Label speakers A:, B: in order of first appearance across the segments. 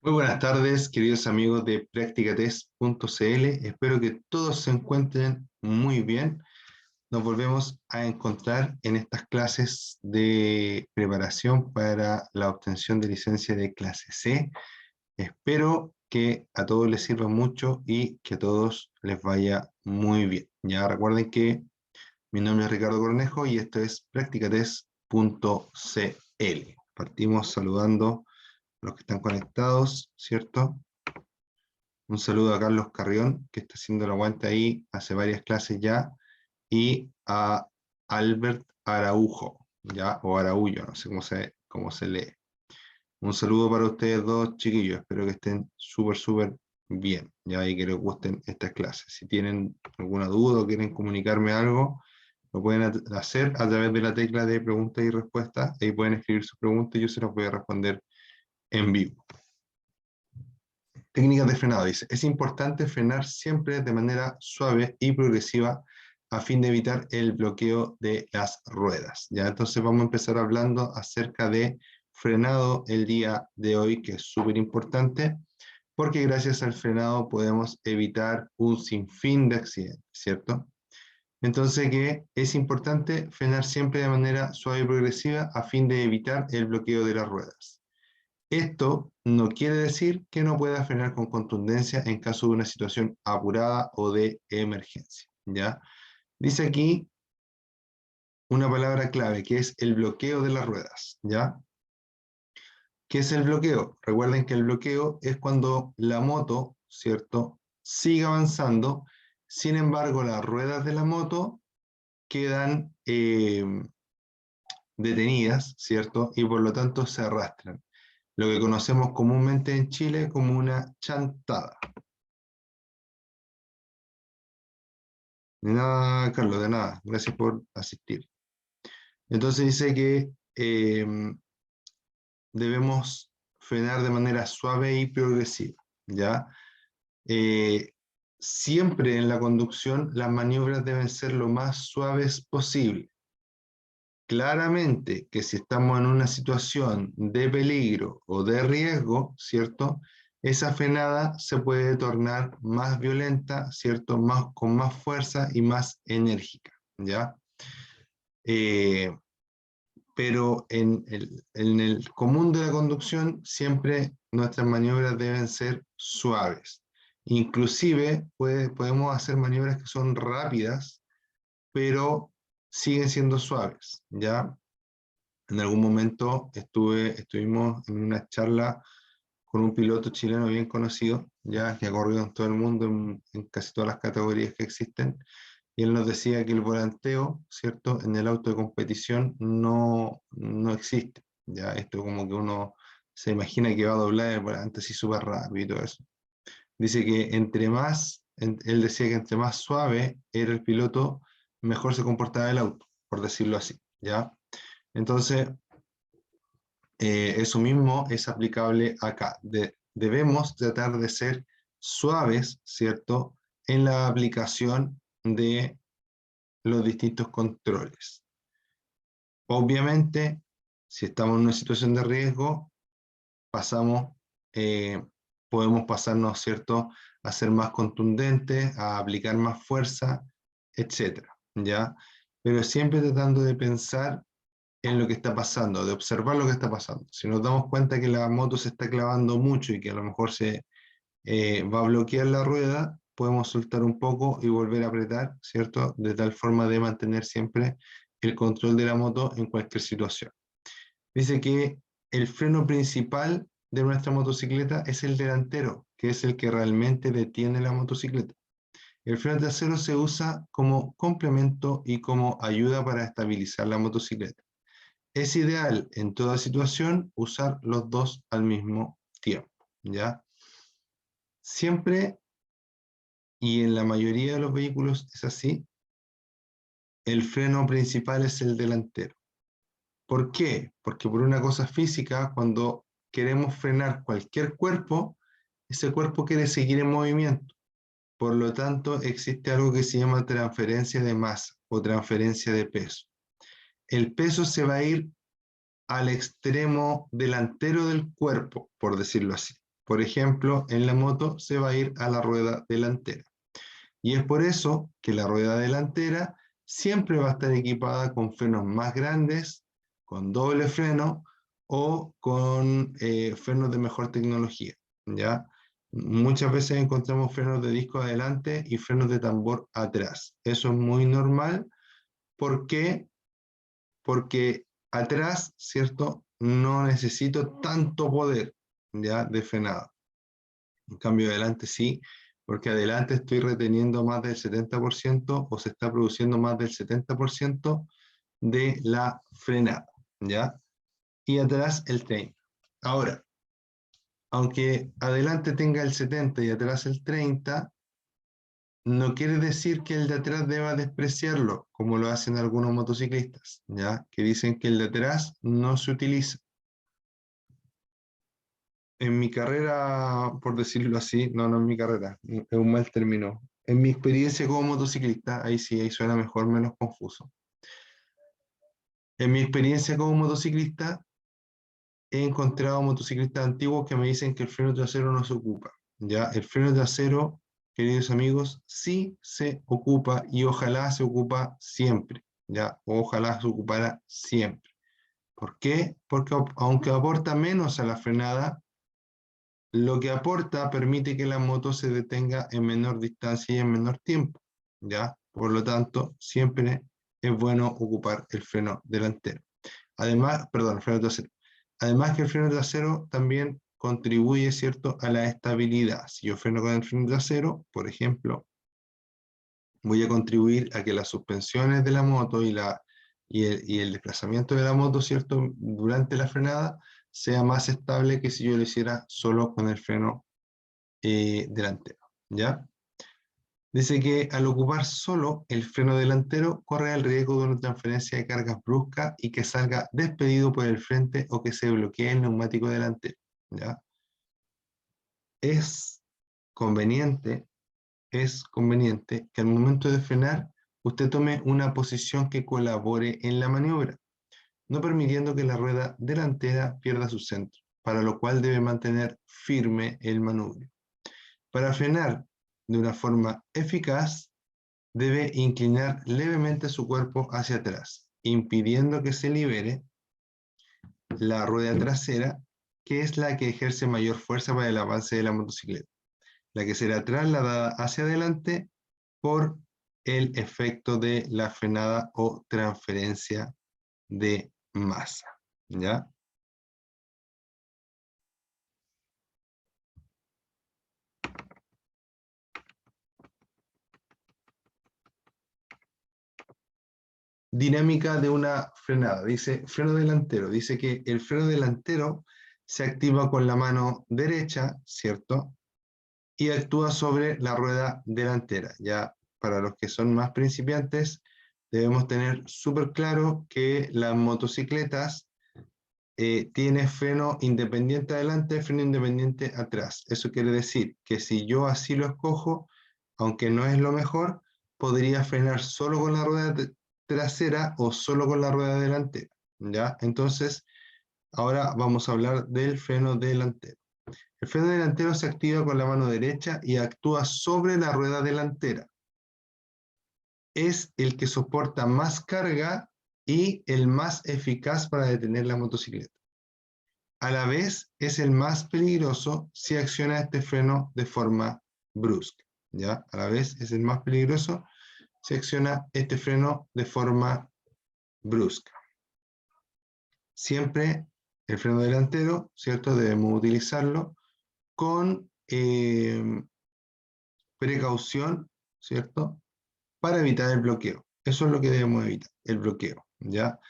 A: Muy buenas tardes, queridos amigos de practicatest.cl. Espero que todos se encuentren muy bien. Nos volvemos a encontrar en estas clases de preparación para la obtención de licencia de clase C. Espero que a todos les sirva mucho y que a todos les vaya muy bien. Ya recuerden que mi nombre es Ricardo Cornejo y esto es practicatest.cl. Partimos saludando los que están conectados, ¿cierto? Un saludo a Carlos Carrión, que está haciendo el aguante ahí hace varias clases ya, y a Albert Araujo, ¿ya? O Araújo, no sé cómo se lee. Un saludo para ustedes dos, chiquillos. Espero que estén súper bien, ¿ya? Y que les gusten estas clases. Si tienen alguna duda o quieren comunicarme algo, lo pueden hacer a través de la tecla de preguntas y respuestas. Ahí pueden escribir sus preguntas y yo se las voy a responder en vivo. Técnicas de frenado, dice, es importante frenar siempre de manera suave y progresiva a fin de evitar el bloqueo de las ruedas. ¿Ya? Entonces vamos a empezar hablando acerca de frenado el día de hoy, que es súper importante, porque gracias al frenado podemos evitar un sinfín de accidentes, ¿cierto? Entonces que es importante frenar siempre de manera suave y progresiva a fin de evitar el bloqueo de las ruedas. Esto no quiere decir que no pueda frenar con contundencia en caso de una situación apurada o de emergencia, ¿ya? Dice aquí una palabra clave que es el bloqueo de las ruedas, ¿ya? ¿Qué es el bloqueo? Recuerden que el bloqueo es cuando la moto, ¿cierto?, sigue avanzando, sin embargo las ruedas de la moto quedan detenidas, ¿cierto? Y por lo tanto se arrastran. Lo que conocemos comúnmente en Chile como una chantada. De nada, Carlos, de nada. Gracias por asistir. Entonces dice que debemos frenar de manera suave y progresiva, ¿ya? Siempre en la conducción las maniobras deben ser lo más suaves posible. Claramente que si estamos en una situación de peligro o de riesgo, ¿cierto? Esa frenada se puede tornar más violenta, ¿cierto? Con más fuerza y más enérgica, ¿ya? Eh, pero en el común de la conducción siempre nuestras maniobras deben ser suaves. Inclusive podemos hacer maniobras que son rápidas, pero siguen siendo suaves, ¿ya? En algún momento estuvimos en una charla con un piloto chileno bien conocido, ya que ha corrido en todo el mundo en casi todas las categorías que existen, y él nos decía que el volanteo, ¿cierto?, en el auto de competición no existe. Ya esto como que uno se imagina que va a doblar el volante así súper rápido y todo eso. Dice que él decía que entre más suave era el piloto, mejor se comportaba el auto, por decirlo así, ¿ya? Entonces, eso mismo es aplicable acá. Debemos tratar de ser suaves, ¿cierto?, en la aplicación de los distintos controles. Obviamente, si estamos en una situación de riesgo, pasamos, podemos pasarnos, ¿cierto?, a ser más contundentes, a aplicar más fuerza, etcétera, ¿ya? Pero siempre tratando de pensar en lo que está pasando, de observar lo que está pasando. Si nos damos cuenta que la moto se está clavando mucho y que a lo mejor se va a bloquear la rueda, podemos soltar un poco y volver a apretar, ¿cierto? De tal forma de mantener siempre el control de la moto en cualquier situación. Dice que el freno principal de nuestra motocicleta es el delantero, que es el que realmente detiene la motocicleta. El freno trasero se usa como complemento y como ayuda para estabilizar la motocicleta. Es ideal en toda situación usar los dos al mismo tiempo, ¿ya? Siempre, y en la mayoría de los vehículos es así, el freno principal es el delantero. ¿Por qué? Porque por una cosa física, cuando queremos frenar cualquier cuerpo, ese cuerpo quiere seguir en movimiento. Por lo tanto, existe algo que se llama transferencia de masa o transferencia de peso. El peso se va a ir al extremo delantero del cuerpo, por decirlo así. por ejemplo, en la moto se va a ir a la rueda delantera. Y es por eso que la rueda delantera siempre va a estar equipada con frenos más grandes, con doble freno o con frenos de mejor tecnología, ¿ya? Muchas veces encontramos frenos de disco adelante y frenos de tambor atrás. Eso es muy normal. ¿Por qué? Porque atrás, ¿cierto? No necesito tanto poder, ¿ya? De frenado. En cambio, adelante sí, porque adelante estoy reteniendo más del 70% o se está produciendo más del 70% de la frenada, ¿ya? Y atrás el 30%. Ahora, aunque adelante tenga el 70% y atrás el 30%, no quiere decir que el de atrás deba despreciarlo, como lo hacen algunos motociclistas, ¿ya? Que dicen que el de atrás no se utiliza. En mi carrera, por decirlo así, no en mi carrera, es un mal término. En mi experiencia como motociclista, ahí sí, ahí suena mejor, menos confuso. En mi experiencia como motociclista, he encontrado motociclistas antiguos que me dicen que el freno trasero no se ocupa. Ya, el freno trasero, queridos amigos, sí se ocupa y ojalá se ocupa siempre. Ya, ojalá se ocupara siempre. ¿Por qué? Porque aunque aporta menos a la frenada, lo que aporta permite que la moto se detenga en menor distancia y en menor tiempo, ¿ya? Por lo tanto, siempre es bueno ocupar el freno delantero. Además, perdón, el freno trasero. Además que el freno trasero también contribuye, ¿cierto?, a la estabilidad. Si yo freno con el freno trasero, por ejemplo, voy a contribuir a que las suspensiones de la moto y el desplazamiento de la moto, ¿cierto?, durante la frenada sea más estable que si yo lo hiciera solo con el freno delantero, ¿ya? Dice que al ocupar solo el freno delantero, corre el riesgo de una transferencia de cargas brusca y que salga despedido por el frente o que se bloquee el neumático delantero, ¿ya? Es conveniente, es conveniente que al momento de frenar usted tome una posición que colabore en la maniobra, no permitiendo que la rueda delantera pierda su centro, para lo cual debe mantener firme el manubrio. Para frenar de una forma eficaz, debe inclinar levemente su cuerpo hacia atrás, impidiendo que se libere la rueda trasera, que es la que ejerce mayor fuerza para el avance de la motocicleta, la que será trasladada hacia adelante por el efecto de la frenada o transferencia de masa, ¿ya? Dinámica de una frenada. Dice freno delantero. Dice que el freno delantero se activa con la mano derecha, ¿cierto? Y actúa sobre la rueda delantera. Ya para los que son más principiantes, debemos tener súper claro que las motocicletas tienen freno independiente adelante, freno independiente atrás. Eso quiere decir que si yo así lo escojo, aunque no es lo mejor, podría frenar solo con la rueda trasera o solo con la rueda delantera, ¿ya? Entonces, ahora vamos a hablar del freno delantero. El freno delantero se activa con la mano derecha y actúa sobre la rueda delantera. Es el que soporta más carga y el más eficaz para detener la motocicleta. A la vez, es el más peligroso si acciona este freno de forma brusca, ¿ya? A la vez, es el más peligroso si acciona este freno de forma brusca. Siempre el freno delantero, ¿cierto? Debemos utilizarlo con precaución, ¿cierto? Para evitar el bloqueo. Eso es lo que debemos evitar, el bloqueo, ¿ya?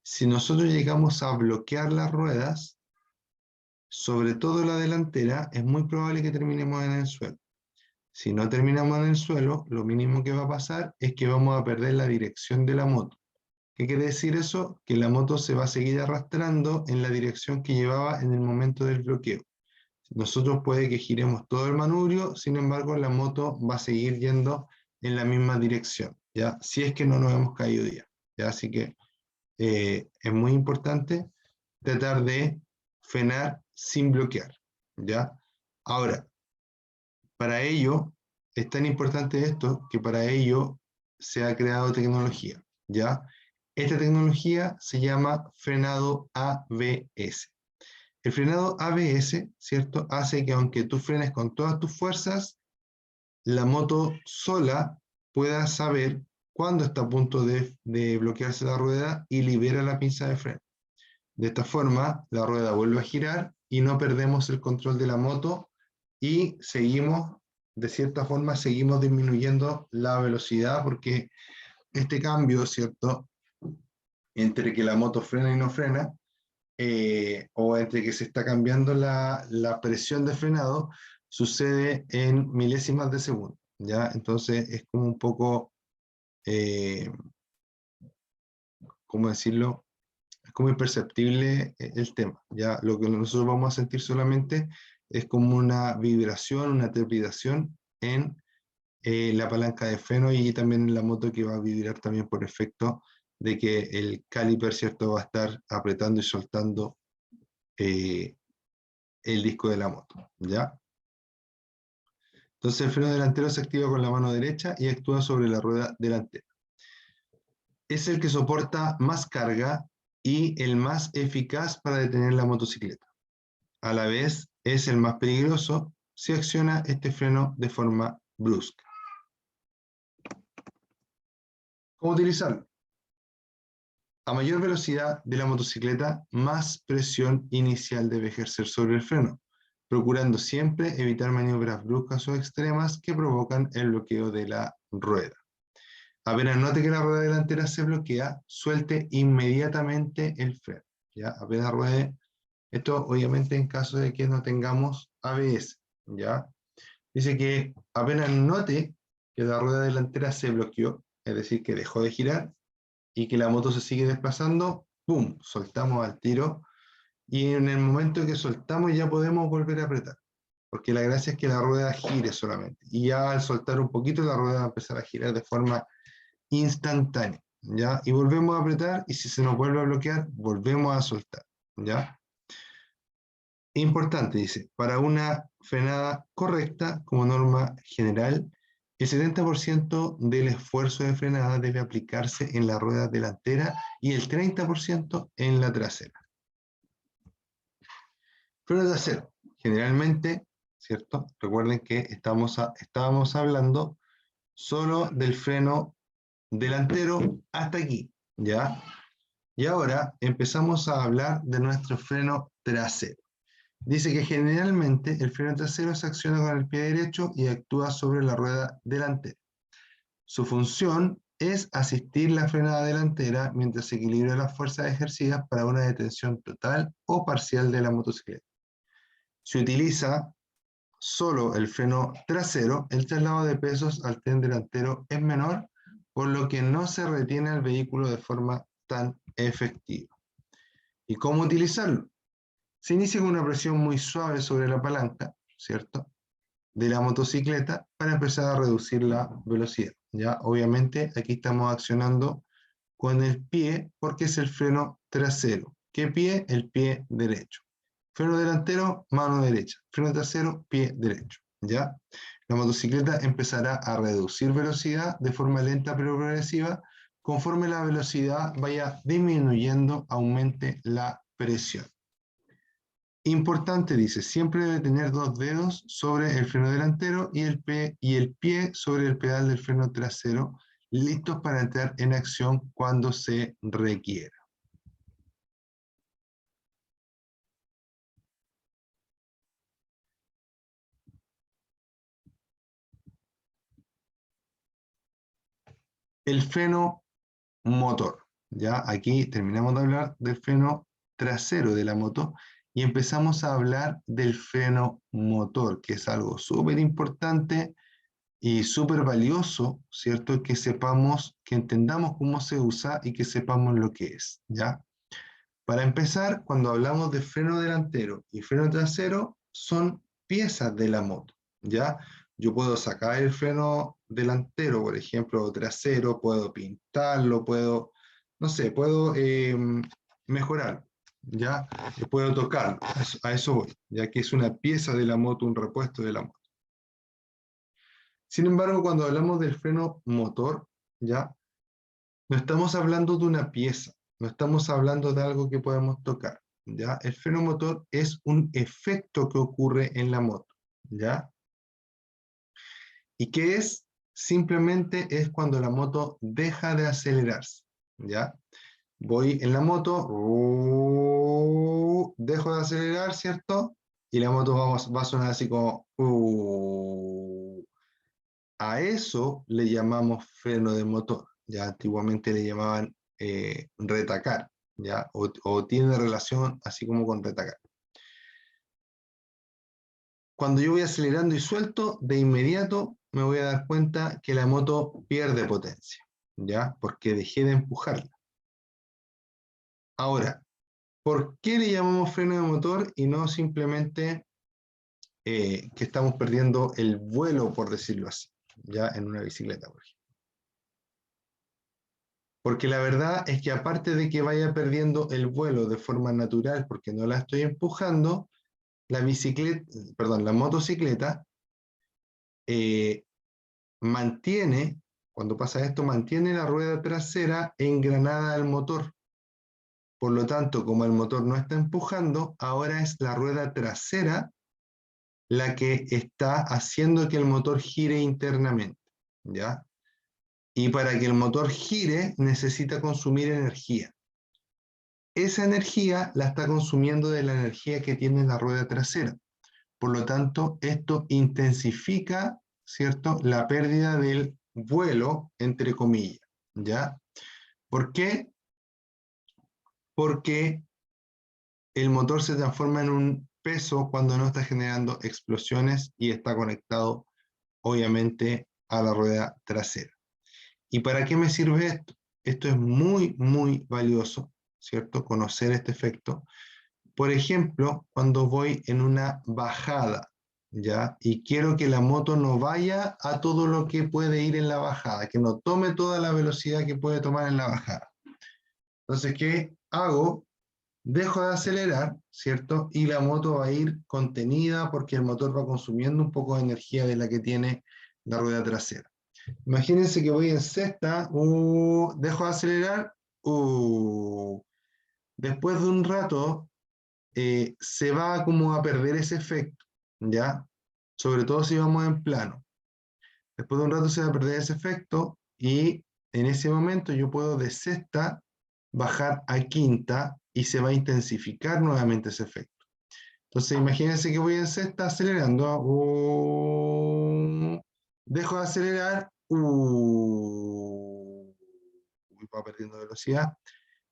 A: Si nosotros llegamos a bloquear las ruedas, sobre todo la delantera, es muy probable que terminemos en el suelo. Si no terminamos en el suelo, lo mínimo que va a pasar es que vamos a perder la dirección de la moto. ¿Qué quiere decir eso? Que la moto se va a seguir arrastrando en la dirección que llevaba en el momento del bloqueo. Nosotros puede que giremos todo el manubrio, sin embargo la moto va a seguir yendo en la misma dirección, ¿ya? Si es que no nos hemos caído ya, ¿ya? Así que es muy importante tratar de frenar sin bloquear, ¿ya? Ahora, para ello, es tan importante esto que para ello se ha creado tecnología, ¿ya? Esta tecnología se llama frenado ABS. El frenado ABS, ¿cierto? Hace que aunque tú frenes con todas tus fuerzas, la moto sola pueda saber cuándo está a punto de bloquearse la rueda y libera la pinza de freno. De esta forma, la rueda vuelve a girar y no perdemos el control de la moto y seguimos, de cierta forma, seguimos disminuyendo la velocidad porque este cambio, ¿cierto? Entre que la moto frena y no frena, o entre que se está cambiando la presión de frenado, sucede en milésimas de segundo, ¿ya? Entonces es como un poco, eh, ¿cómo decirlo? Es como imperceptible el tema, ¿ya? Lo que nosotros vamos a sentir solamente es como una vibración, una trepidación en la palanca de freno y también en la moto que va a vibrar también por efecto de que el caliper, ¿cierto? Va a estar apretando y soltando eh, el disco de la moto, ¿ya? Entonces el freno delantero se activa con la mano derecha y actúa sobre la rueda delantera. Es el que soporta más carga y el más eficaz para detener la motocicleta. A la vez es el más peligroso si acciona este freno de forma brusca. ¿Cómo utilizarlo? A mayor velocidad de la motocicleta, más presión inicial debe ejercer sobre el freno, procurando siempre evitar maniobras bruscas o extremas que provocan el bloqueo de la rueda. Apenas note que la rueda delantera se bloquea, suelte inmediatamente el freno. ¿Ya? Apenas ruede, esto obviamente en caso de que no tengamos ABS. ¿Ya? Dice que apenas note que la rueda delantera se bloqueó, es decir, que dejó de girar, y que la moto se sigue desplazando, ¡pum!, soltamos al tiro y en el momento que soltamos ya podemos volver a apretar, porque la gracia es que la rueda gire solamente y ya al soltar un poquito la rueda va a empezar a girar de forma instantánea, ¿ya? Y volvemos a apretar y si se nos vuelve a bloquear, volvemos a soltar, ¿ya? Importante, dice, para una frenada correcta como norma general, el 70% del esfuerzo de frenada debe aplicarse en la rueda delantera y el 30% en la trasera. Freno trasero, generalmente, ¿cierto? Recuerden que estábamos hablando solo del freno delantero hasta aquí, ¿ya? Y ahora empezamos a hablar de nuestro freno trasero. Dice que generalmente el freno trasero se acciona con el pie derecho y actúa sobre la rueda delantera. Su función es asistir la frenada delantera mientras se equilibra las fuerzas ejercidas para una detención total o parcial de la motocicleta. Se utiliza solo el freno trasero, el traslado de pesos al tren delantero es menor, por lo que no se retiene al vehículo de forma tan efectiva. ¿Y cómo utilizarlo? Se inicia con una presión muy suave sobre la palanca, ¿cierto?, de la motocicleta para empezar a reducir la velocidad. ¿Ya? Obviamente aquí estamos accionando con el pie porque es el freno trasero. ¿Qué pie? El pie derecho. Freno delantero, mano derecha. Freno trasero, pie derecho. ¿Ya? La motocicleta empezará a reducir velocidad de forma lenta pero progresiva. Conforme la velocidad vaya disminuyendo, aumente la presión. Importante, dice, siempre debe tener dos dedos sobre el freno delantero y el pie sobre el pedal del freno trasero, listos para entrar en acción cuando se requiera. El freno motor. Ya aquí terminamos de hablar del freno trasero de la moto y empezamos a hablar del freno motor, que es algo súper importante y súper valioso, ¿cierto? Que sepamos, que entendamos cómo se usa y que sepamos lo que es, ¿ya? Para empezar, cuando hablamos de freno delantero y freno trasero, son piezas de la moto, ¿ya? Yo puedo sacar el freno delantero, por ejemplo, o trasero, puedo pintarlo, puedo, no sé, puedo mejorar. ¿ya? Y puedo tocarlo, a eso voy, ya que es una pieza de la moto, un repuesto de la moto. Sin embargo, cuando hablamos del freno motor, ¿ya? No estamos hablando de una pieza, no estamos hablando de algo que podemos tocar, ¿ya? El freno motor es un efecto que ocurre en la moto, ¿ya? ¿Y qué es? Simplemente es cuando la moto deja de acelerarse, ¿ya? Voy en la moto, dejo de acelerar, ¿cierto? Y la moto va a sonar así como... A eso le llamamos freno de motor. Ya antiguamente le llamaban retacar, ¿ya? O tiene relación así como con retacar. Cuando yo voy acelerando y suelto, de inmediato me voy a dar cuenta que la moto pierde potencia, ¿ya? Porque dejé de empujarla. Ahora, ¿por qué le llamamos freno de motor y no simplemente que estamos perdiendo el vuelo, por decirlo así, ya en una bicicleta, por ejemplo? Porque la verdad es que aparte de que vaya perdiendo el vuelo de forma natural porque no la estoy empujando, la motocicleta eh, mantiene, cuando pasa esto, mantiene la rueda trasera engranada al motor. Por lo tanto, como el motor no está empujando, ahora es la rueda trasera la que está haciendo que el motor gire internamente, ¿ya? Y para que el motor gire necesita consumir energía. Esa energía la está consumiendo de la energía que tiene la rueda trasera. Por lo tanto, esto intensifica, ¿cierto?, la pérdida del vuelo, entre comillas, ¿ya? ¿Por qué? Porque el motor se transforma en un peso cuando no está generando explosiones y está conectado, obviamente, a la rueda trasera. ¿Y para qué me sirve esto? Esto es muy, muy valioso, ¿cierto? Conocer este efecto. Por ejemplo, cuando voy en una bajada, ¿ya? Y quiero que la moto no vaya a todo lo que puede ir en la bajada, que no tome toda la velocidad que puede tomar en la bajada. Entonces, ¿qué hago? Dejo de acelerar, ¿cierto? Y la moto va a ir contenida porque el motor va consumiendo un poco de energía de la que tiene la rueda trasera. Imagínense que voy en sexta, dejo de acelerar, después de un rato se va como a perder ese efecto, ¿ya? Sobre todo si vamos en plano. Después de un rato se va a perder ese efecto y en ese momento yo puedo de sexta bajar a quinta y se va a intensificar nuevamente ese efecto. Entonces imagínense que voy en sexta acelerando, dejo de acelerar, va perdiendo velocidad,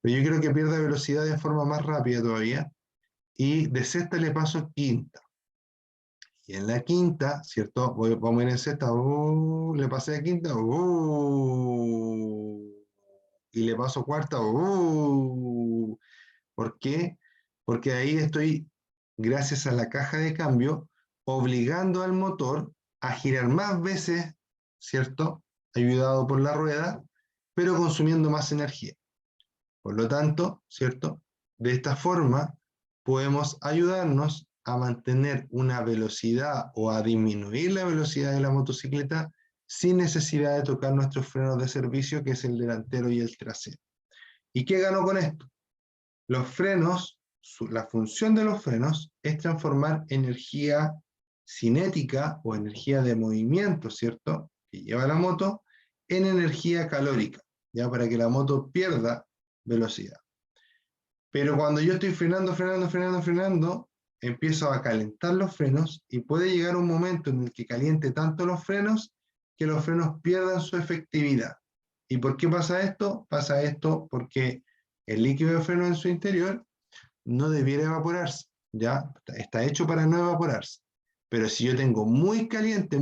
A: pero yo quiero que pierda velocidad de forma más rápida todavía y de sexta le paso a quinta. Y en la quinta, ¿cierto? Vamos a ir en sexta, le pasé a quinta, y le paso cuarta, ¿por qué? Porque ahí estoy, gracias a la caja de cambio, obligando al motor a girar más veces, ¿cierto? Ayudado por la rueda, pero consumiendo más energía. Por lo tanto, ¿cierto? De esta forma podemos ayudarnos a mantener una velocidad o a disminuir la velocidad de la motocicleta sin necesidad de tocar nuestros frenos de servicio, que es el delantero y el trasero. ¿Y qué gano con esto? Los frenos, la función de los frenos es transformar energía cinética o energía de movimiento, ¿cierto?, que lleva la moto, en energía calórica, ya para que la moto pierda velocidad. Pero cuando yo estoy frenando, empiezo a calentar los frenos y puede llegar un momento en el que caliente tanto los frenos que los frenos pierdan su efectividad. ¿Y por qué pasa esto? Pasa esto porque el líquido de freno en su interior no debiera evaporarse, ¿ya? Está hecho para no evaporarse. Pero si yo tengo muy caliente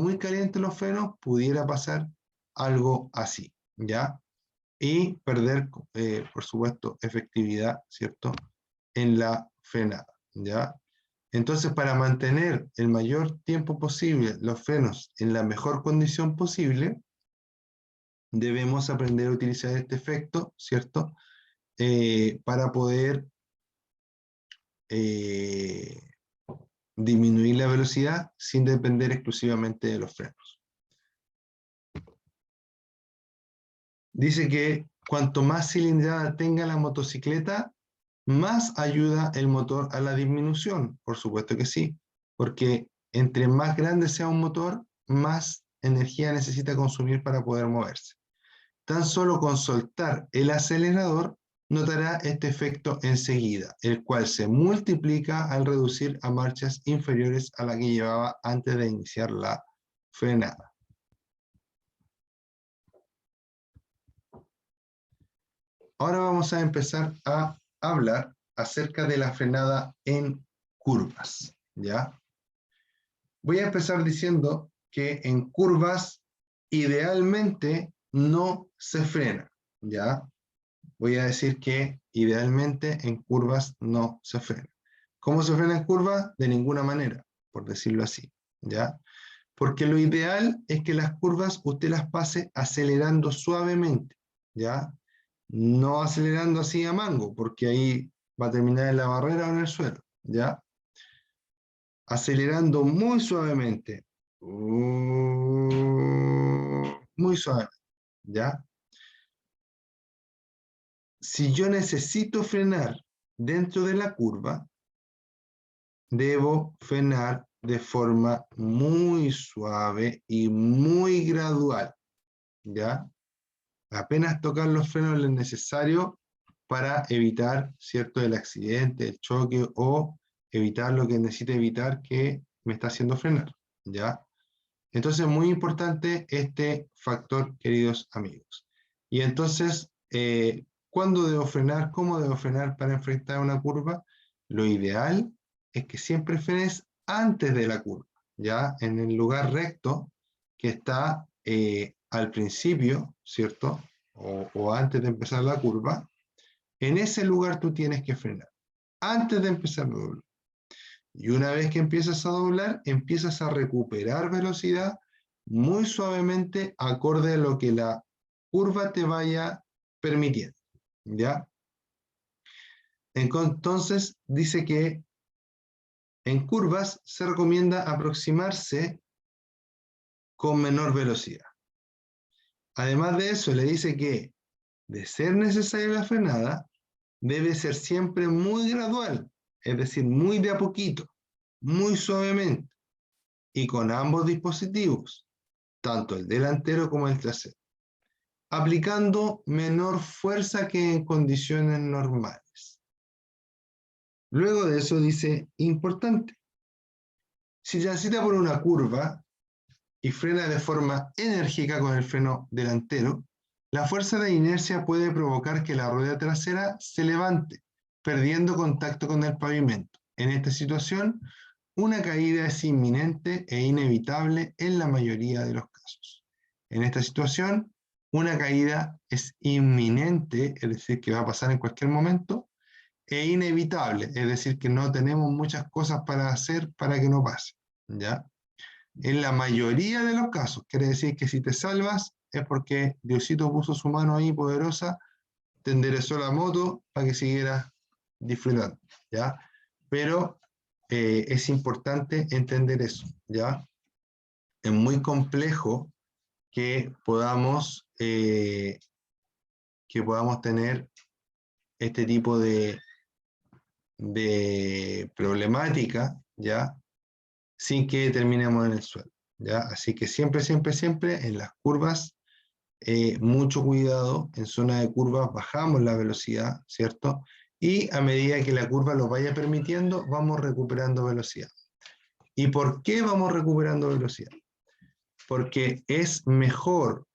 A: los frenos, pudiera pasar algo así, ¿ya? Y perder, por supuesto, efectividad, ¿cierto?, en la frenada, ¿ya? Entonces, para mantener el mayor tiempo posible los frenos en la mejor condición posible, debemos aprender a utilizar este efecto, ¿cierto?, para poder disminuir la velocidad sin depender exclusivamente de los frenos. Dice que cuanto más cilindrada tenga la motocicleta, más ayuda el motor a la disminución. Por supuesto que sí, porque entre más grande sea un motor, más energía necesita consumir para poder moverse. Tan solo con soltar el acelerador, notará este efecto enseguida, el cual se multiplica al reducir a marchas inferiores a la que llevaba antes de iniciar la frenada. Ahora vamos a empezar a hablar acerca de la frenada en curvas, ¿ya? Voy a empezar diciendo que en curvas idealmente no se frena, ¿ya? Voy a decir que idealmente en curvas no se frena. ¿Cómo se frena en curvas? De ninguna manera, por decirlo así, ¿ya? Porque lo ideal es que las curvas usted las pase acelerando suavemente, ¿ya? No acelerando así a mango, porque ahí va a terminar en la barrera o en el suelo, ¿ya? Acelerando muy suavemente, muy suave, ¿ya? Si yo necesito frenar dentro de la curva, debo frenar de forma muy suave y muy gradual, ¿ya? Apenas tocar los frenos es necesario para evitar, ¿cierto?, el accidente, el choque o evitar lo que necesite evitar que me está haciendo frenar, ¿ya? Entonces, muy importante este factor, queridos amigos. Y entonces, ¿cuándo debo frenar? ¿Cómo debo frenar para enfrentar una curva? Lo ideal es que siempre frenes antes de la curva, ¿ya? En el lugar recto que está al principio, ¿cierto? O antes de empezar la curva, en ese lugar tú tienes que frenar, antes de empezar a doblar. Y una vez que empiezas a doblar, empiezas a recuperar velocidad muy suavemente, acorde a lo que la curva te vaya permitiendo, ¿ya? Entonces, dice que en curvas se recomienda aproximarse con menor velocidad. Además de eso, le dice que, de ser necesaria la frenada, debe ser siempre muy gradual, es decir, muy de a poquito, muy suavemente, y con ambos dispositivos, tanto el delantero como el trasero, aplicando menor fuerza que en condiciones normales. Luego de eso dice, importante, si transita por una curva y frena de forma enérgica con el freno delantero, la fuerza de inercia puede provocar que la rueda trasera se levante, perdiendo contacto con el pavimento. En esta situación, una caída es inminente e inevitable en la mayoría de los casos. En esta situación, una caída es inminente, es decir, que va a pasar en cualquier momento, e inevitable, es decir, que no tenemos muchas cosas para hacer para que no pase, ¿ya? En la mayoría de los casos, quiere decir que si te salvas es porque Diosito puso su mano ahí poderosa, te enderezó la moto para que siguieras disfrutando, ¿ya? Pero es importante entender eso, ¿ya? Es muy complejo que podamos tener este tipo de problemática, ¿ya? Sin que terminemos en el suelo, ¿ya? Así que siempre, siempre, siempre en las curvas, mucho cuidado, en zona de curvas bajamos la velocidad, ¿cierto? Y a medida que la curva lo vaya permitiendo, vamos recuperando velocidad. ¿Y por qué vamos recuperando velocidad? Porque es mejor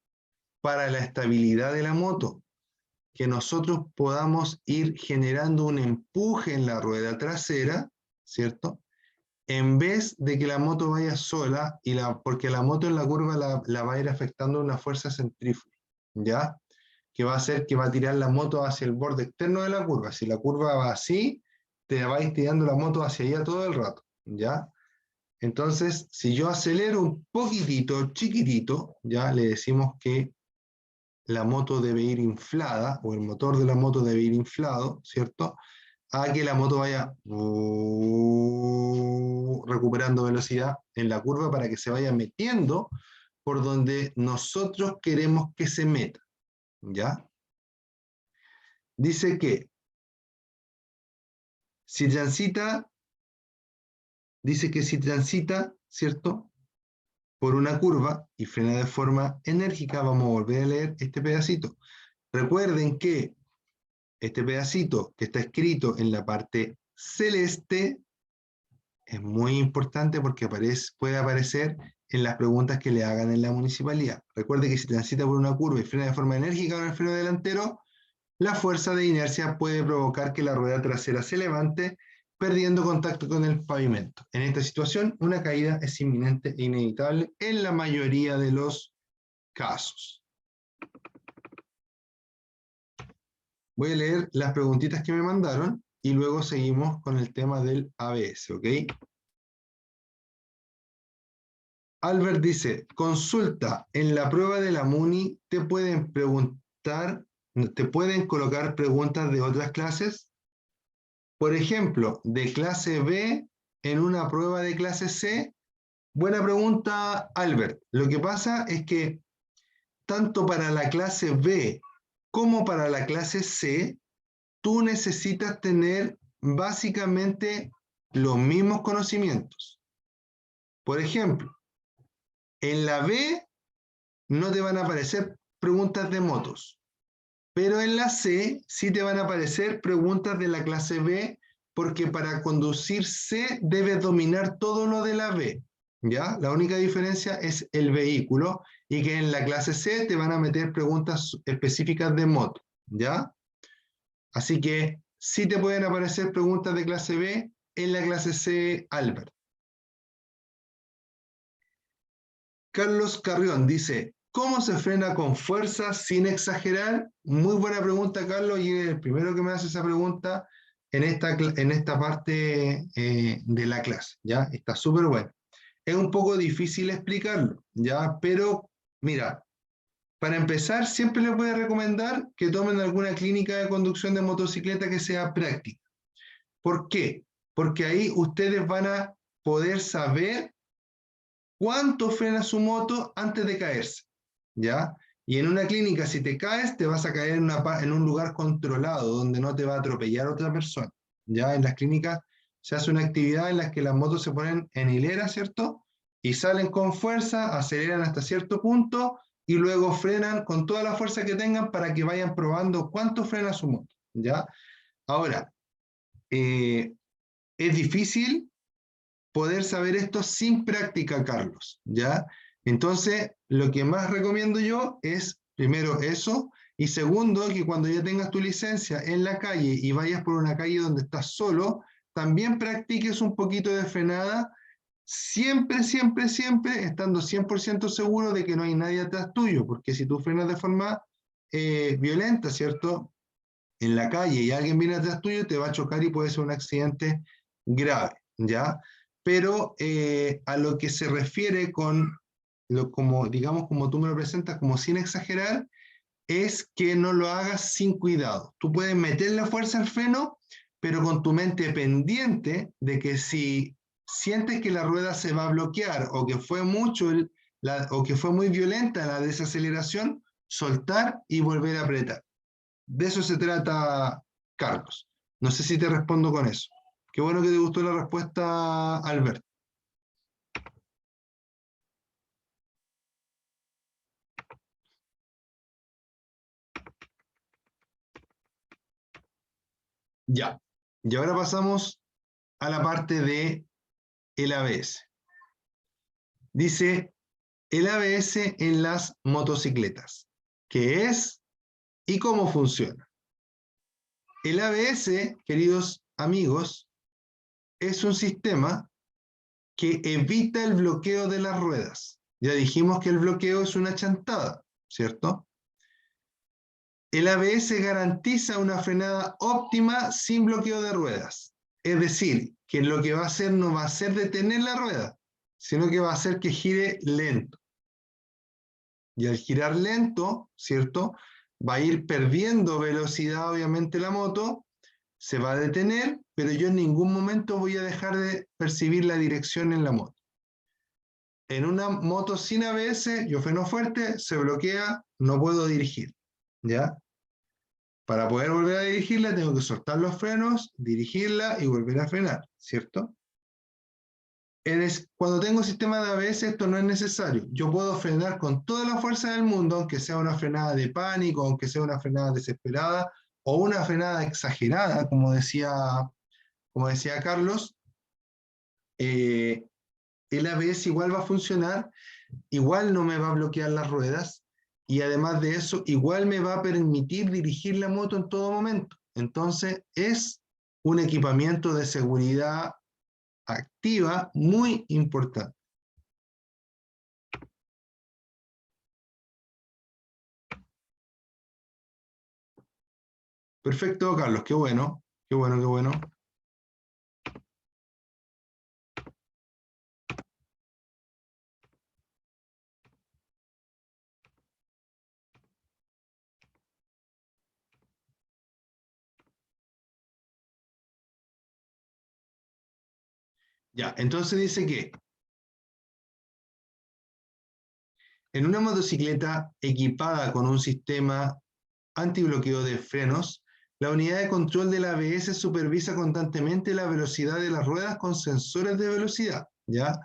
A: para la estabilidad de la moto que nosotros podamos ir generando un empuje en la rueda trasera, ¿cierto? En vez de que la moto vaya sola, porque la moto en la curva la va a ir afectando una fuerza centrífuga, ¿ya? Que va a hacer que va a tirar la moto hacia el borde externo de la curva. Si la curva va así, te va a ir tirando la moto hacia allá todo el rato, ¿ya? Entonces, si yo acelero un poquitito, chiquitito, ya le decimos que la moto debe ir inflada, o el motor de la moto debe ir inflado, ¿cierto? a que la moto vaya recuperando velocidad en la curva para que se vaya metiendo por donde nosotros queremos que se meta, ¿ya? Dice que si transita, ¿cierto? Por una curva y frena de forma enérgica, vamos a volver a leer este pedacito. Recuerden que este pedacito que está escrito en la parte celeste es muy importante porque puede aparecer en las preguntas que le hagan en la municipalidad. Recuerde que si transita por una curva y frena de forma enérgica con el freno delantero, la fuerza de inercia puede provocar que la rueda trasera se levante, perdiendo contacto con el pavimento. En esta situación, una caída es inminente e inevitable en la mayoría de los casos. Voy a leer las preguntitas que me mandaron y luego seguimos con el tema del ABS, ¿ok? Albert dice, consulta, en la prueba de la MUNI te pueden colocar preguntas de otras clases. Por ejemplo, de clase B en una prueba de clase C. Buena pregunta, Albert. Lo que pasa es que tanto para la clase B como para la clase C, tú necesitas tener básicamente los mismos conocimientos. Por ejemplo, en la B no te van a aparecer preguntas de motos, pero en la C sí te van a aparecer preguntas de la clase B, porque para conducir C debes dominar todo lo de la B, ¿ya? La única diferencia es el vehículo, y que en la clase C te van a meter preguntas específicas de moto, ¿ya? Así que sí te pueden aparecer preguntas de clase B en la clase C, Albert. Carlos Carrión dice, ¿cómo se frena con fuerza sin exagerar? Muy buena pregunta, Carlos, y es el primero que me hace esa pregunta en esta parte de la clase, ¿ya? Está súper bueno. Es un poco difícil explicarlo, ¿ya? Pero, mira, para empezar, siempre les voy a recomendar que tomen alguna clínica de conducción de motocicleta que sea práctica. ¿Por qué? Porque ahí ustedes van a poder saber cuánto frena su moto antes de caerse, ¿ya? Y en una clínica, si te caes, te vas a caer en un lugar controlado, donde no te va a atropellar otra persona, ¿ya? En las clínicas se hace una actividad en la que las motos se ponen en hilera, ¿cierto? Y salen con fuerza, aceleran hasta cierto punto, y luego frenan con toda la fuerza que tengan para que vayan probando cuánto frena su moto, ¿ya? Ahora, es difícil poder saber esto sin práctica, Carlos, ¿ya? Entonces, lo que más recomiendo yo es, primero, eso, y segundo, que cuando ya tengas tu licencia en la calle y vayas por una calle donde estás solo, también practiques un poquito de frenada, siempre, siempre, siempre estando 100% seguro de que no hay nadie atrás tuyo, porque si tú frenas de forma violenta, ¿cierto? En la calle y alguien viene atrás tuyo, te va a chocar y puede ser un accidente grave, ¿ya? Pero a lo que se refiere con, como, digamos, como tú me lo presentas, como sin exagerar, es que no lo hagas sin cuidado. Tú puedes meter la fuerza al freno, pero con tu mente pendiente de que si sientes que la rueda se va a bloquear o que fue o que fue muy violenta la desaceleración, soltar y volver a apretar. De eso se trata, Carlos. No sé si te respondo con eso. Qué bueno que te gustó la respuesta, Albert. Ya. Y ahora pasamos a la parte de el ABS. Dice el ABS en las motocicletas. ¿Qué es y cómo funciona? El ABS, queridos amigos, es un sistema que evita el bloqueo de las ruedas. Ya dijimos que el bloqueo es una chantada, ¿cierto? El ABS garantiza una frenada óptima sin bloqueo de ruedas. Es decir, que lo que va a hacer no va a ser detener la rueda, sino que va a hacer que gire lento. Y al girar lento, ¿cierto? Va a ir perdiendo velocidad, obviamente, la moto, se va a detener, pero yo en ningún momento voy a dejar de percibir la dirección en la moto. En una moto sin ABS, yo freno fuerte, se bloquea, no puedo dirigir, ¿ya? Para poder volver a dirigirla, tengo que soltar los frenos, dirigirla y volver a frenar, ¿cierto? Cuando tengo sistema de ABS, esto no es necesario. Yo puedo frenar con toda la fuerza del mundo, aunque sea una frenada de pánico, aunque sea una frenada desesperada, o una frenada exagerada, como decía Carlos, el ABS igual va a funcionar, igual no me va a bloquear las ruedas, y además de eso, igual me va a permitir dirigir la moto en todo momento. Entonces, es un equipamiento de seguridad activa muy importante. Perfecto, Carlos, qué bueno, qué bueno, qué bueno. Ya, entonces dice que en una motocicleta equipada con un sistema antibloqueo de frenos, la unidad de control del ABS supervisa constantemente la velocidad de las ruedas con sensores de velocidad, ¿ya?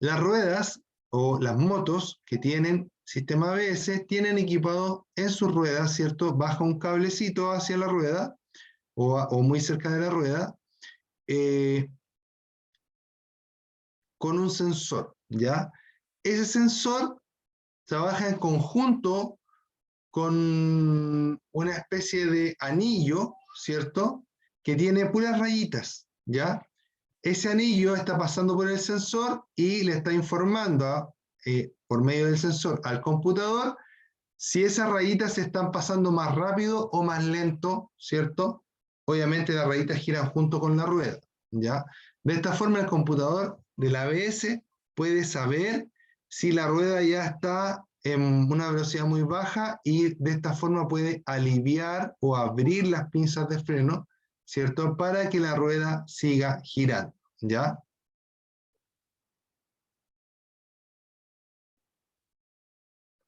A: Las ruedas o las motos que tienen sistema ABS tienen equipado en sus ruedas, ¿cierto? Baja un cablecito hacia la rueda o muy cerca de la rueda con un sensor, ¿ya? Ese sensor trabaja en conjunto con una especie de anillo, ¿cierto? Que tiene puras rayitas, ¿ya? Ese anillo está pasando por el sensor y le está informando por medio del sensor al computador si esas rayitas se están pasando más rápido o más lento, ¿cierto? Obviamente las rayitas giran junto con la rueda, ¿ya? De esta forma el computador del ABS puede saber si la rueda ya está en una velocidad muy baja y de esta forma puede aliviar o abrir las pinzas de freno, ¿cierto? Para que la rueda siga girando, ¿ya?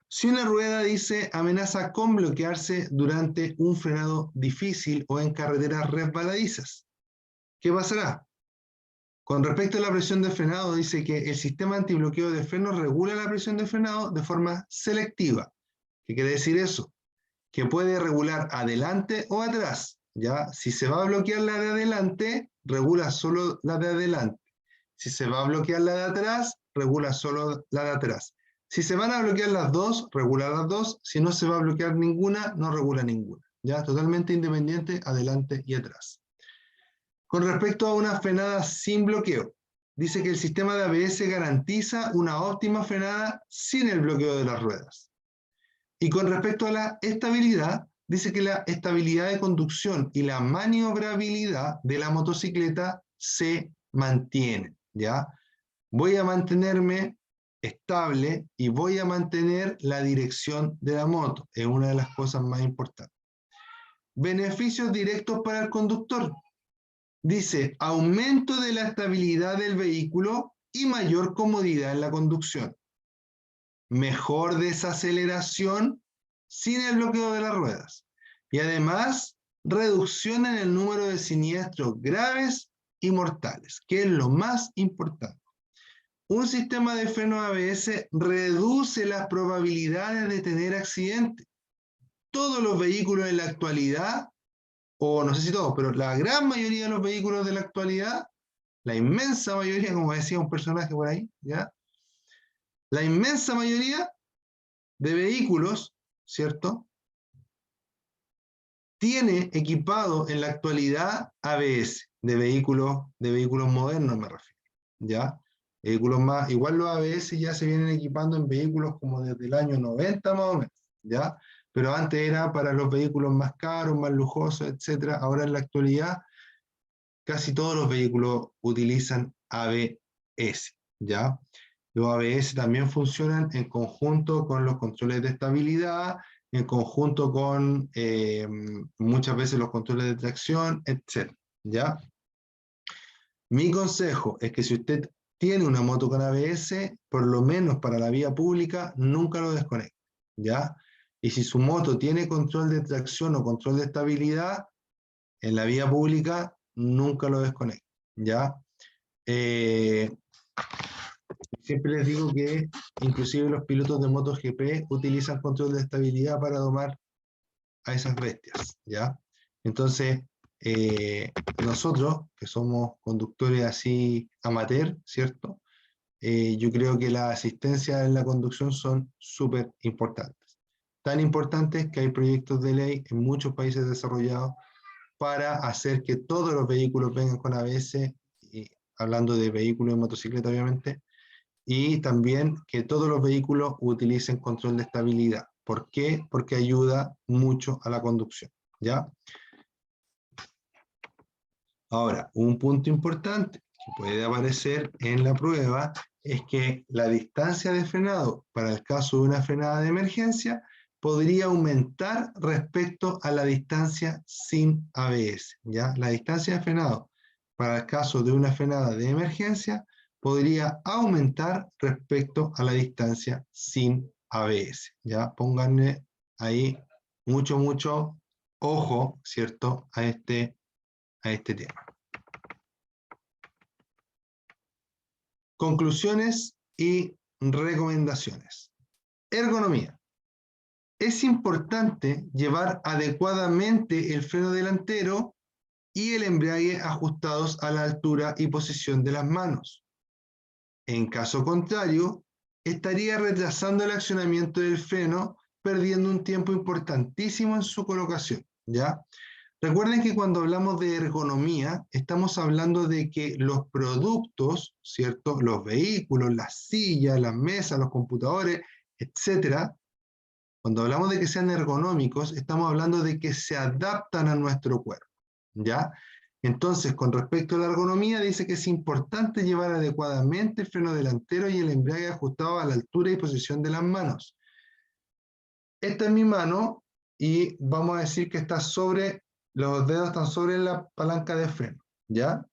A: Si una rueda dice amenaza con bloquearse durante un frenado difícil o en carreteras resbaladizas, ¿qué pasará? Con respecto a la presión de frenado, dice que el sistema antibloqueo de frenos regula la presión de frenado de forma selectiva. ¿Qué quiere decir eso? Que puede regular adelante o atrás, ¿ya? Si se va a bloquear la de adelante, regula solo la de adelante. Si se va a bloquear la de atrás, regula solo la de atrás. Si se van a bloquear las dos, regula las dos. Si no se va a bloquear ninguna, no regula ninguna. ¿Ya? Totalmente independiente, adelante y atrás. Con respecto a una frenada sin bloqueo, dice que el sistema de ABS garantiza una óptima frenada sin el bloqueo de las ruedas. Y con respecto a la estabilidad, dice que la estabilidad de conducción y la maniobrabilidad de la motocicleta se mantienen, ¿ya? Voy a mantenerme estable y voy a mantener la dirección de la moto. Es una de las cosas más importantes. Beneficios directos para el conductor. Dice, aumento de la estabilidad del vehículo y mayor comodidad en la conducción. Mejor desaceleración sin el bloqueo de las ruedas. Y además, reducción en el número de siniestros graves y mortales, que es lo más importante. Un sistema de freno ABS reduce las probabilidades de tener accidentes. Todos los vehículos en la actualidad, o no sé si todos, pero la gran mayoría de los vehículos de la actualidad, la inmensa mayoría, como decía un personaje por ahí, ¿ya? La inmensa mayoría de vehículos, ¿cierto? Tiene equipado en la actualidad ABS, de vehículos modernos me refiero, ¿ya? Vehículos más, igual los ABS ya se vienen equipando en vehículos como desde el año 90 más o menos, ¿ya? Pero antes era para los vehículos más caros, más lujosos, etcétera. Ahora en la actualidad casi todos los vehículos utilizan ABS, ¿ya? Los ABS también funcionan en conjunto con los controles de estabilidad en conjunto con muchas veces los controles de tracción, etc. ¿Ya? Mi consejo es que si usted tiene una moto con ABS, por lo menos para la vía pública, nunca lo desconecte, ¿ya? Y si su moto tiene control de tracción o control de estabilidad, en la vía pública, nunca lo desconecte, ¿ya? Siempre les digo que inclusive los pilotos de MotoGP utilizan control de estabilidad para domar a esas bestias, ¿ya? Entonces, nosotros, que somos conductores así amateur, ¿cierto? Yo creo que la asistencia en la conducción son súper importantes. Tan importantes que hay proyectos de ley en muchos países desarrollados para hacer que todos los vehículos vengan con ABS, y hablando de vehículos y motocicleta obviamente, y también que todos los vehículos utilicen control de estabilidad. ¿Por qué? Porque ayuda mucho a la conducción, ¿ya? Ahora, un punto importante que puede aparecer en la prueba es que la distancia de frenado para el caso de una frenada de emergencia podría aumentar respecto a la distancia sin ABS, ¿ya? La distancia de frenado para el caso de una frenada de emergencia podría aumentar respecto a la distancia sin ABS, ¿ya? Pónganle ahí mucho ojo, ¿cierto? A este tema. Conclusiones y recomendaciones. Ergonomía. Es importante llevar adecuadamente el freno delantero y el embrague ajustados a la altura y posición de las manos. En caso contrario, estaría retrasando el accionamiento del freno, perdiendo un tiempo importantísimo en su colocación, ¿ya? Recuerden que cuando hablamos de ergonomía, estamos hablando de que los productos, ¿cierto? Los vehículos, las sillas, las mesas, los computadores, etcétera. Cuando hablamos de que sean ergonómicos, estamos hablando de que se adaptan a nuestro cuerpo, ¿ya? Entonces, con respecto a la ergonomía, dice que es importante llevar adecuadamente el freno delantero y el embrague ajustado a la altura y posición de las manos. Esta es mi mano y vamos a decir que está sobre, los dedos están sobre la palanca de freno, ¿ya?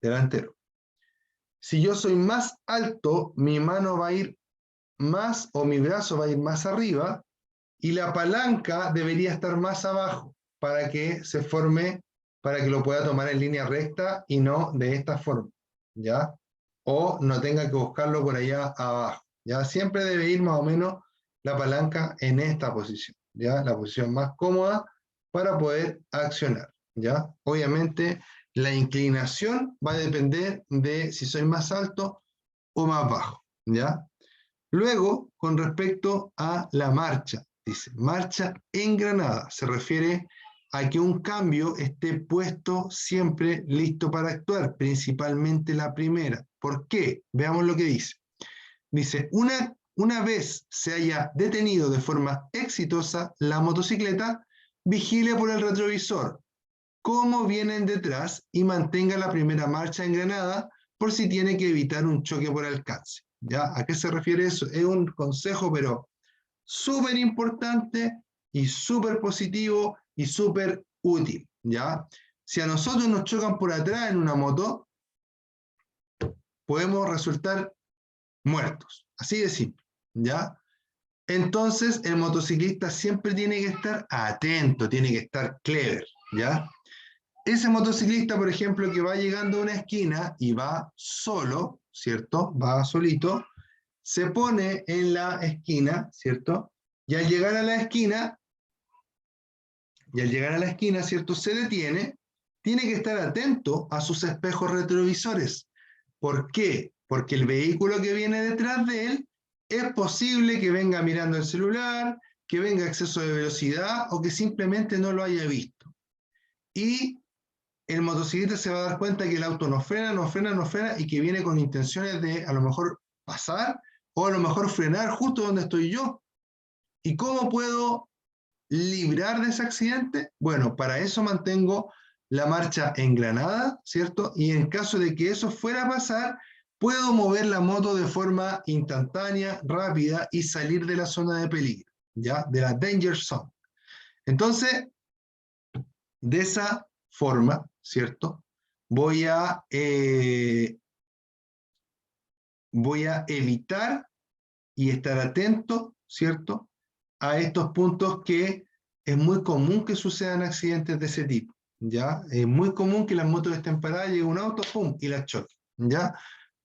A: Delantero. Si yo soy más alto, mi mano va a ir más, o mi brazo va a ir más arriba, y la palanca debería estar más abajo para que se forme, para que lo pueda tomar en línea recta y no de esta forma, ¿ya? O no tenga que buscarlo por allá abajo, ¿ya? Siempre debe ir más o menos la palanca en esta posición, ¿ya? La posición más cómoda para poder accionar, ¿ya? Obviamente la inclinación va a depender de si soy más alto o más bajo, ¿ya? Luego, con respecto a la marcha, dice, marcha engranada, se refiere a que un cambio esté puesto siempre listo para actuar, principalmente la primera. ¿Por qué? Veamos lo que dice. Dice, una vez se haya detenido de forma exitosa la motocicleta, vigile por el retrovisor cómo vienen detrás y mantenga la primera marcha engranada por si tiene que evitar un choque por alcance. ¿Ya? ¿A qué se refiere eso? Es un consejo, pero súper importante y súper positivo y súper útil, ¿ya? Si a nosotros nos chocan por atrás en una moto, podemos resultar muertos, así de simple, ¿ya? Entonces, el motociclista siempre tiene que estar atento, tiene que estar clever, ¿ya? Ese motociclista, por ejemplo, que va llegando a una esquina y va solo, ¿cierto? Va solito, se pone en la esquina, ¿cierto? Y al llegar a la esquina, ¿cierto? Se detiene, tiene que estar atento a sus espejos retrovisores. ¿Por qué? Porque el vehículo que viene detrás de él es posible que venga mirando el celular, que venga a exceso de velocidad o que simplemente no lo haya visto. Y el motociclista se va a dar cuenta que el auto no frena y que viene con intenciones de a lo mejor pasar o a lo mejor frenar justo donde estoy yo. ¿Y cómo puedo librar de ese accidente? Bueno, para eso mantengo la marcha engranada, ¿cierto? Y en caso de que eso fuera a pasar, puedo mover la moto de forma instantánea, rápida y salir de la zona de peligro, ¿ya? De la danger zone. Entonces, de esa forma, ¿cierto? Voy a evitar y estar atento, ¿cierto?, a estos puntos que es muy común que sucedan accidentes de ese tipo, ¿ya? Es muy común que las motos estén paradas, llegue un auto, ¡pum!, y las choque, ¿ya?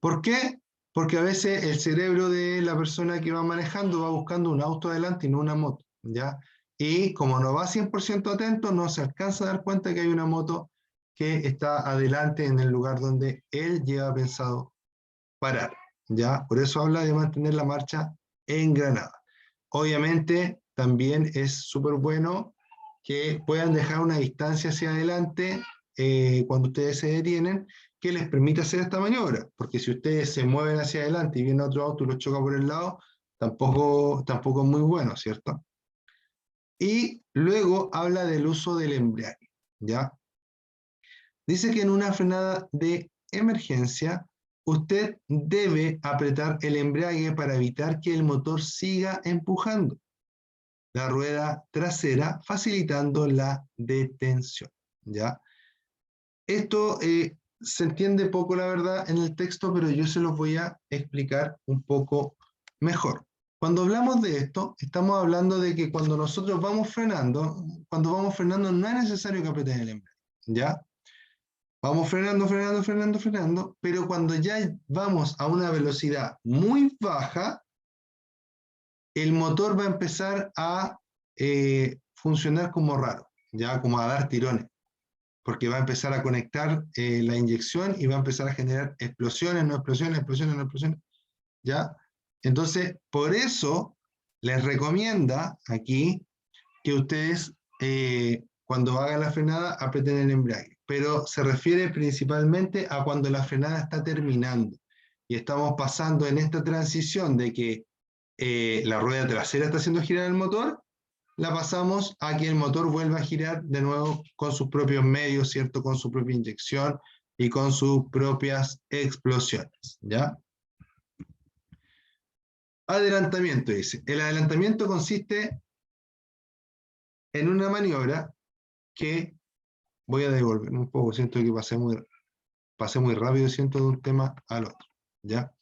A: ¿Por qué? Porque a veces el cerebro de la persona que va manejando va buscando un auto adelante y no una moto, ¿ya? Y como no va 100% atento, no se alcanza a dar cuenta que hay una moto que está adelante en el lugar donde él lleva pensado parar, ¿ya? Por eso habla de mantener la marcha engranada. Obviamente, también es súper bueno que puedan dejar una distancia hacia adelante cuando ustedes se detienen, que les permita hacer esta maniobra, porque si ustedes se mueven hacia adelante y viene otro auto y los choca por el lado, tampoco es muy bueno, ¿cierto? Y luego habla del uso del embrague, ¿ya? Dice que en una frenada de emergencia, usted debe apretar el embrague para evitar que el motor siga empujando la rueda trasera, facilitando la detención, ¿ya? Esto se entiende poco, la verdad, en el texto, pero yo se los voy a explicar un poco mejor. Cuando hablamos de esto, estamos hablando de que cuando nosotros vamos frenando, no es necesario que apreten el embrague, ¿ya? Vamos frenando, frenando, frenando, frenando, pero cuando ya vamos a una velocidad muy baja, el motor va a empezar a funcionar como raro, ya como a dar tirones, porque va a empezar a conectar la inyección y va a empezar a generar explosiones, no explosiones, explosiones, no explosiones, ¿ya? Entonces, por eso les recomienda aquí que ustedes cuando hagan la frenada aprieten el embrague, pero se refiere principalmente a cuando la frenada está terminando y estamos pasando en esta transición de que la rueda trasera está haciendo girar el motor, la pasamos a que el motor vuelva a girar de nuevo con sus propios medios, ¿cierto? Con su propia inyección y con sus propias explosiones, ¿ya? Adelantamiento, dice. El adelantamiento consiste en una maniobra que voy a devolver un poco, siento que pasé muy rápido, siento, de un tema al otro, ¿ya?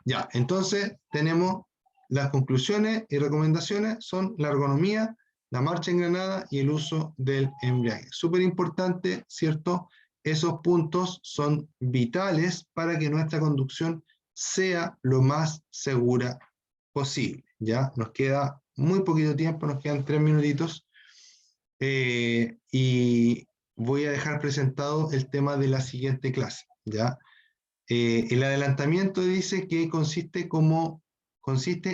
A: Ya, entonces tenemos las conclusiones y recomendaciones, son la ergonomía, la marcha engranada y el uso del embrague. Súper importante, ¿cierto? Esos puntos son vitales para que nuestra conducción sea lo más segura posible, ¿ya? Nos queda muy poquito tiempo, nos quedan 3 minutitos, y voy a dejar presentado el tema de la siguiente clase, ¿ya? El adelantamiento dice que consiste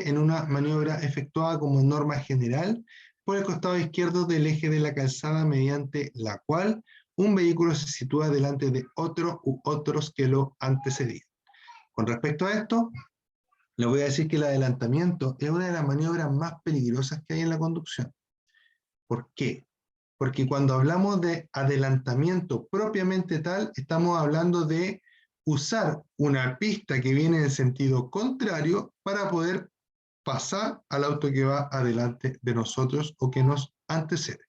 A: en una maniobra efectuada como norma general por el costado izquierdo del eje de la calzada, mediante la cual un vehículo se sitúa delante de otro u otros que lo antecedían. Con respecto a esto, le voy a decir que el adelantamiento es una de las maniobras más peligrosas que hay en la conducción. ¿Por qué? Porque cuando hablamos de adelantamiento propiamente tal, estamos hablando de usar una pista que viene en sentido contrario para poder pasar al auto que va adelante de nosotros o que nos antecede.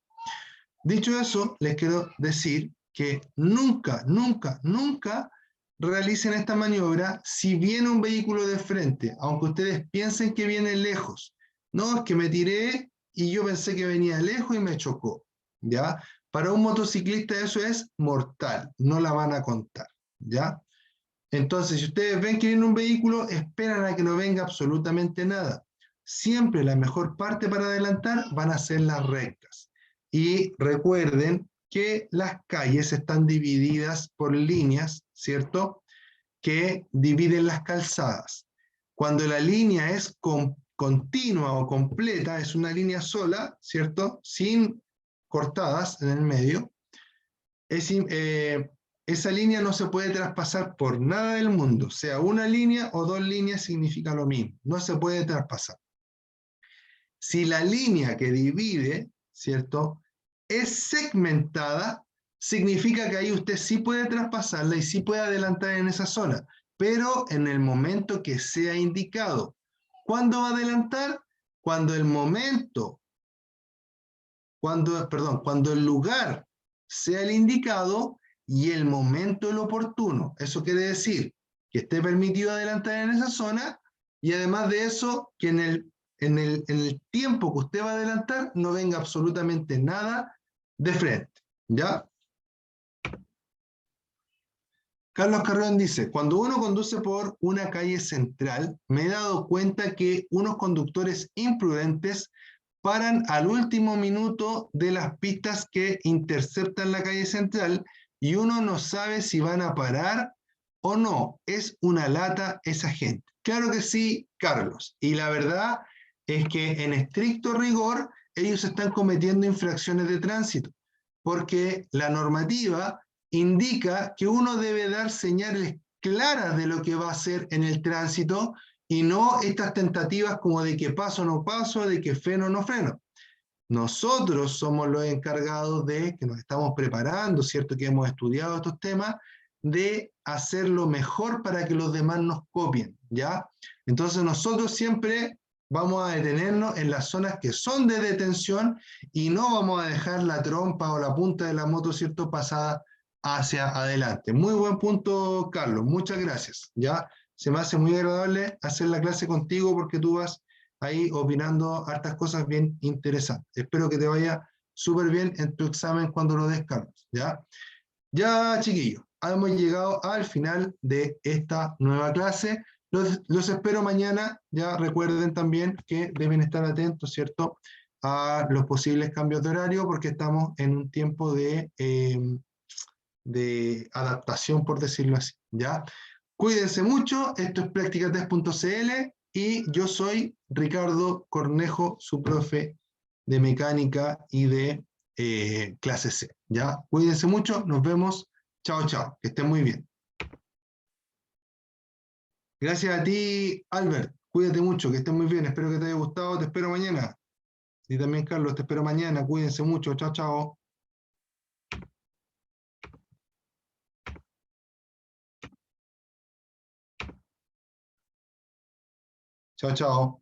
A: Dicho eso, les quiero decir que nunca, nunca, nunca realicen esta maniobra si viene un vehículo de frente, aunque ustedes piensen que viene lejos. No, es que me tiré y yo pensé que venía lejos y me chocó, ¿ya? Para un motociclista eso es mortal, no la van a contar, ¿ya? Entonces, si ustedes ven que viene un vehículo, esperan a que no venga absolutamente nada. Siempre la mejor parte para adelantar van a ser las rectas. Y recuerden que las calles están divididas por líneas, ¿cierto?, que dividen las calzadas. Cuando la línea es continua o completa, es una línea sola, ¿cierto?, sin cortadas en el medio, esa línea no se puede traspasar por nada del mundo, sea una línea o 2 líneas significa lo mismo, no se puede traspasar. Si la línea que divide, ¿cierto?, es segmentada, significa que ahí usted sí puede traspasarla y sí puede adelantar en esa zona, pero en el momento que sea indicado. ¿Cuándo va a adelantar? cuando el momento, cuando el lugar sea el indicado y el momento el oportuno. Eso quiere decir que esté permitido adelantar en esa zona y además de eso, que en el tiempo que usted va a adelantar no venga absolutamente nada de frente. ¿Ya? Carlos Carrión dice, cuando uno conduce por una calle central, me he dado cuenta que unos conductores imprudentes paran al último minuto de las pistas que interceptan la calle central y uno no sabe si van a parar o no. Es una lata esa gente. Claro que sí, Carlos. Y la verdad es que en estricto rigor ellos están cometiendo infracciones de tránsito, porque la normativa indica que uno debe dar señales claras de lo que va a hacer en el tránsito y no estas tentativas como de que paso o no paso, de que freno o no freno. Nosotros somos los encargados de, que nos estamos preparando, ¿cierto? Que hemos estudiado estos temas, de hacerlo mejor para que los demás nos copien, ¿ya? Entonces nosotros siempre vamos a detenernos en las zonas que son de detención y no vamos a dejar la trompa o la punta de la moto, ¿cierto? Pasada hacia adelante. Muy buen punto, Carlos. Muchas gracias, ¿ya? Se me hace muy agradable hacer la clase contigo porque tú vas ahí opinando hartas cosas bien interesantes. Espero que te vaya súper bien en tu examen cuando lo descargues, ¿ya? Ya, chiquillos, hemos llegado al final de esta nueva clase. Los espero mañana. Ya recuerden también que deben estar atentos, ¿cierto?, a los posibles cambios de horario porque estamos en un tiempo de adaptación, por decirlo así, ¿ya? Cuídense mucho, esto es Práctica3.cl y yo soy Ricardo Cornejo, su profe de mecánica y de clase C, ¿ya? Cuídense mucho, nos vemos, chao, chao, que estén muy bien. Gracias a ti, Albert, cuídate mucho, que estén muy bien, espero que te haya gustado, te espero mañana. Y también, Carlos, te espero mañana, cuídense mucho, chao, chao. Chao, chao.